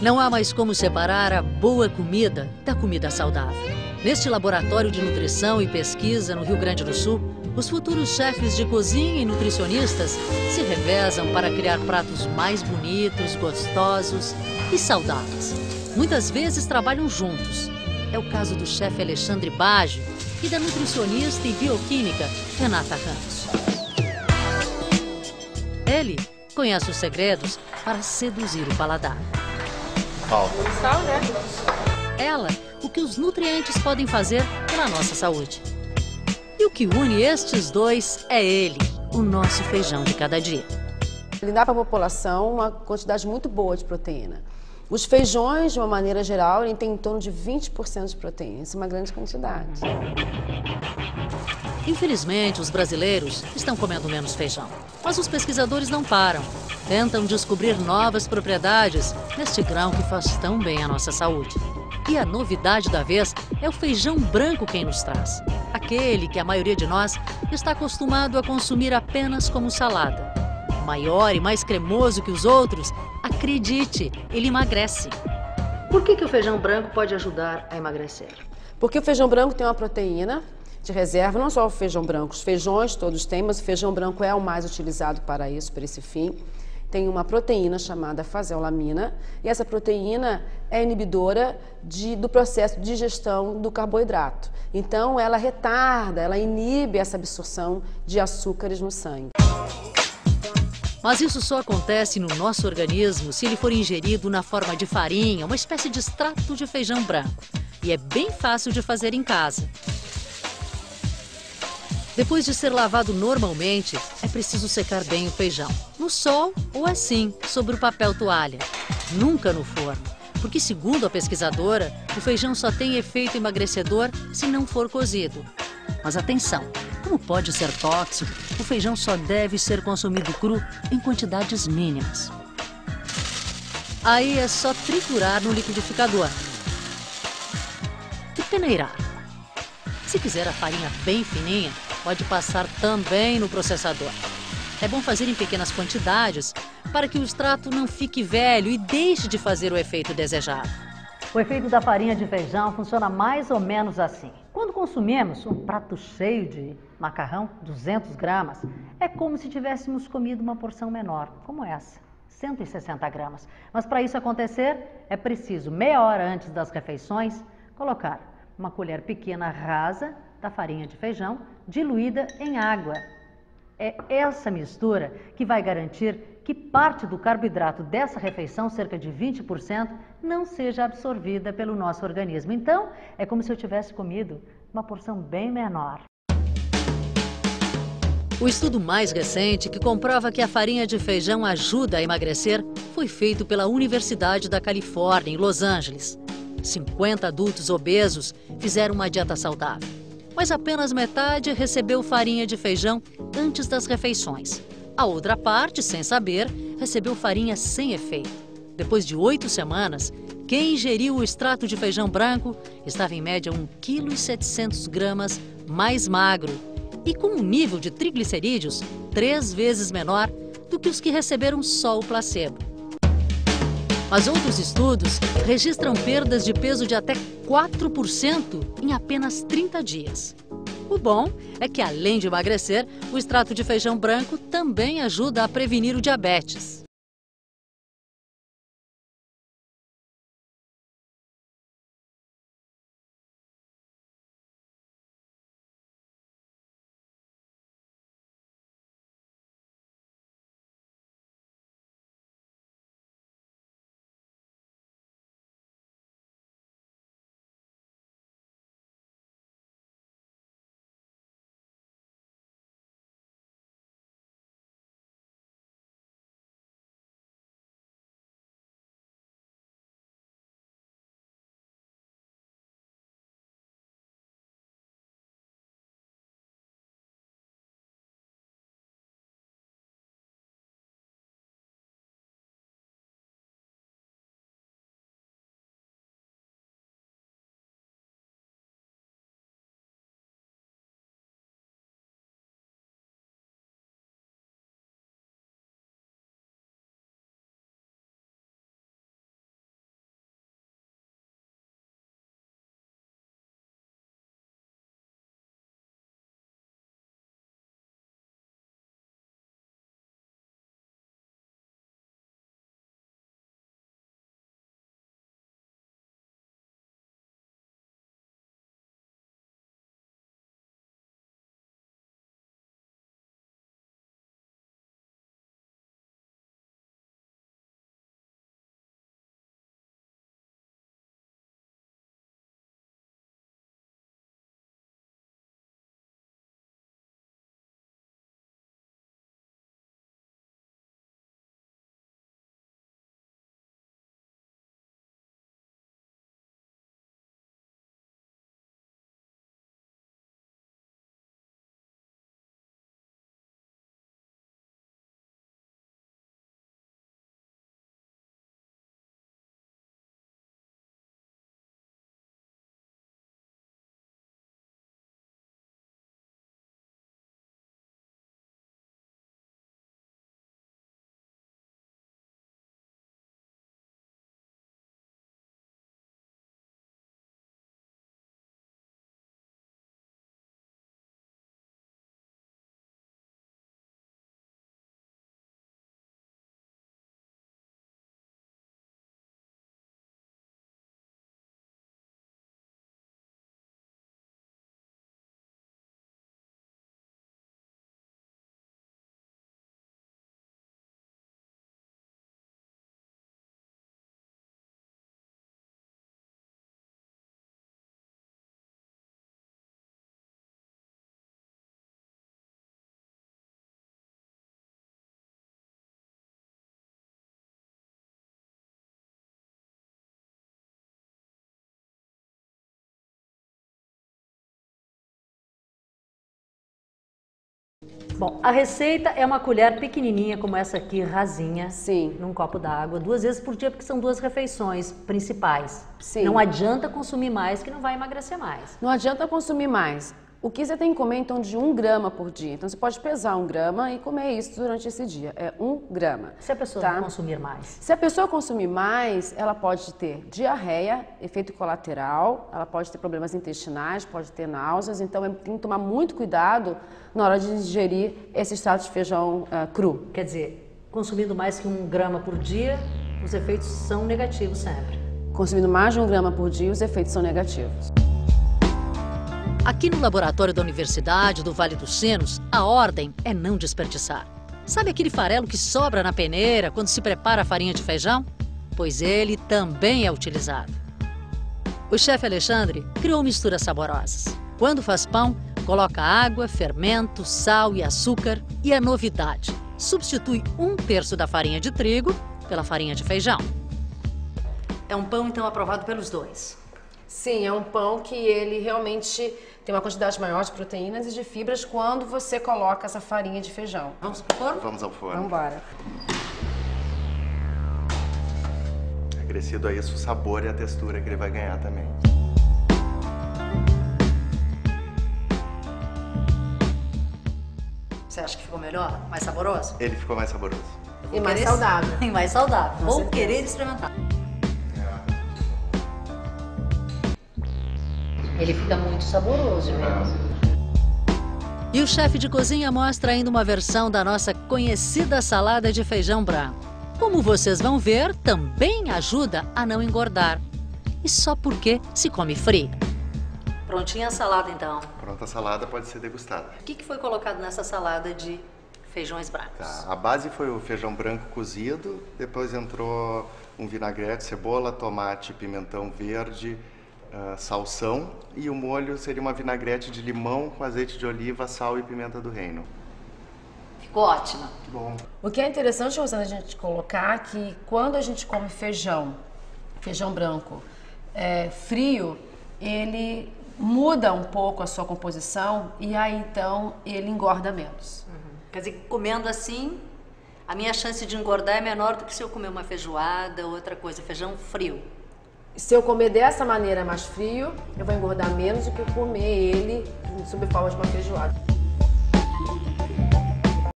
Não há mais como separar a boa comida da comida saudável. Neste laboratório de nutrição e pesquisa no Rio Grande do Sul, os futuros chefes de cozinha e nutricionistas se revezam para criar pratos mais bonitos, gostosos e saudáveis. Muitas vezes trabalham juntos. É o caso do chefe Alexandre Baggio e da nutricionista e bioquímica Renata Ramos. Ele conhece os segredos para seduzir o paladar. Sal, né? Ela, o que os nutrientes podem fazer pela nossa saúde. E o que une estes dois é ele, o nosso feijão de cada dia. Ele dá para a população uma quantidade muito boa de proteína. Os feijões, de uma maneira geral, ele tem em torno de 20% de proteína. Isso é uma grande quantidade. Infelizmente, os brasileiros estão comendo menos feijão. Mas os pesquisadores não param. Tentam descobrir novas propriedades neste grão que faz tão bem à nossa saúde. E a novidade da vez é o feijão branco quem nos traz. Aquele que a maioria de nós está acostumado a consumir apenas como salada. Maior e mais cremoso que os outros, acredite, ele emagrece. Por que o feijão branco pode ajudar a emagrecer? Porque o feijão branco tem uma proteína de reserva, não só o feijão branco, os feijões todos têm, mas o feijão branco é o mais utilizado para isso, para esse fim. Tem uma proteína chamada faseolamina e essa proteína é inibidora do processo de digestão do carboidrato. Então ela retarda, ela inibe essa absorção de açúcares no sangue. Mas isso só acontece no nosso organismo se ele for ingerido na forma de farinha, uma espécie de extrato de feijão branco. E é bem fácil de fazer em casa. Depois de ser lavado normalmente, é preciso secar bem o feijão. No sol ou assim, sobre o papel toalha. Nunca no forno, porque segundo a pesquisadora, o feijão só tem efeito emagrecedor se não for cozido. Mas atenção, como pode ser tóxico, o feijão só deve ser consumido cru em quantidades mínimas. Aí é só triturar no liquidificador e peneirar. Se quiser a farinha bem fininha, pode passar também no processador. É bom fazer em pequenas quantidades para que o extrato não fique velho e deixe de fazer o efeito desejado. O efeito da farinha de feijão funciona mais ou menos assim. Quando consumimos um prato cheio de macarrão, 200 gramas, é como se tivéssemos comido uma porção menor, como essa, 160 gramas. Mas para isso acontecer, é preciso, meia hora antes das refeições, colocar uma colher pequena rasa da farinha de feijão diluída em água. É essa mistura que vai garantir que parte do carboidrato dessa refeição, cerca de 20%, não seja absorvida pelo nosso organismo. Então, é como se eu tivesse comido uma porção bem menor. O estudo mais recente que comprova que a farinha de feijão ajuda a emagrecer foi feito pela Universidade da Califórnia, em Los Angeles. 50 adultos obesos fizeram uma dieta saudável, mas apenas metade recebeu farinha de feijão antes das refeições. A outra parte, sem saber, recebeu farinha sem efeito. Depois de 8 semanas, quem ingeriu o extrato de feijão branco estava em média 1,7 kg mais magro e com um nível de triglicerídeos 3 vezes menor do que os que receberam só o placebo. Mas outros estudos registram perdas de peso de até 4% em apenas 30 dias. O bom é que, além de emagrecer, o extrato de feijão branco também ajuda a prevenir o diabetes. Bom, a receita é uma colher pequenininha como essa aqui, rasinha, Sim. num copo d'água, 2 vezes por dia, porque são 2 refeições principais. Sim. Não adianta consumir mais, que não vai emagrecer mais. Não adianta consumir mais. O que você tem que comer, então, de 1 grama por dia. Então, você pode pesar 1 grama e comer isso durante esse dia. É 1 grama. Se a pessoa tá? não consumir mais? Se a pessoa consumir mais, ela pode ter diarreia, efeito colateral, ela pode ter problemas intestinais, pode ter náuseas. Então, tem que tomar muito cuidado na hora de ingerir esse extrato de feijão cru. Quer dizer, consumindo mais que 1 grama por dia, os efeitos são negativos sempre. Consumindo mais de 1 grama por dia, os efeitos são negativos. Aqui no laboratório da Universidade do Vale dos Sinos, a ordem é não desperdiçar. Sabe aquele farelo que sobra na peneira quando se prepara a farinha de feijão? Pois ele também é utilizado. O chefe Alexandre criou misturas saborosas. Quando faz pão, coloca água, fermento, sal e açúcar. E a novidade, substitui 1/3 da farinha de trigo pela farinha de feijão. É um pão, então, aprovado pelos dois. Sim, é um pão que ele realmente tem uma quantidade maior de proteínas e de fibras quando você coloca essa farinha de feijão. Vamos pro forno? Vamos ao forno. Vamos embora. Acrescido a isso o sabor e a textura que ele vai ganhar também. Você acha que ficou melhor? Mais saboroso? Ele ficou mais saboroso. E mais Querer- saudável. E mais saudável. Com Vou certeza. querer experimentar. Ele fica muito saboroso mesmo. E o chefe de cozinha mostra ainda uma versão da nossa conhecida salada de feijão branco. Como vocês vão ver, também ajuda a não engordar. E só porque se come frio. Prontinha a salada, então. Pronta a salada pode ser degustada. O que foi colocado nessa salada de feijões brancos? Tá. A base foi o feijão branco cozido, depois entrou um vinagrete, cebola, tomate, pimentão verde, salsão, e o molho seria uma vinagrete de limão com azeite de oliva, sal e pimenta do reino. Ficou ótima. Bom. O que é interessante, Rosana, a gente colocar que quando a gente come feijão branco frio, ele muda um pouco a sua composição e aí então ele engorda menos. Quer dizer, comendo assim, a minha chance de engordar é menor do que se eu comer uma feijoada ou outra coisa, feijão frio. Se eu comer dessa maneira mais frio, eu vou engordar menos do que eu comer ele sob forma de uma feijoada.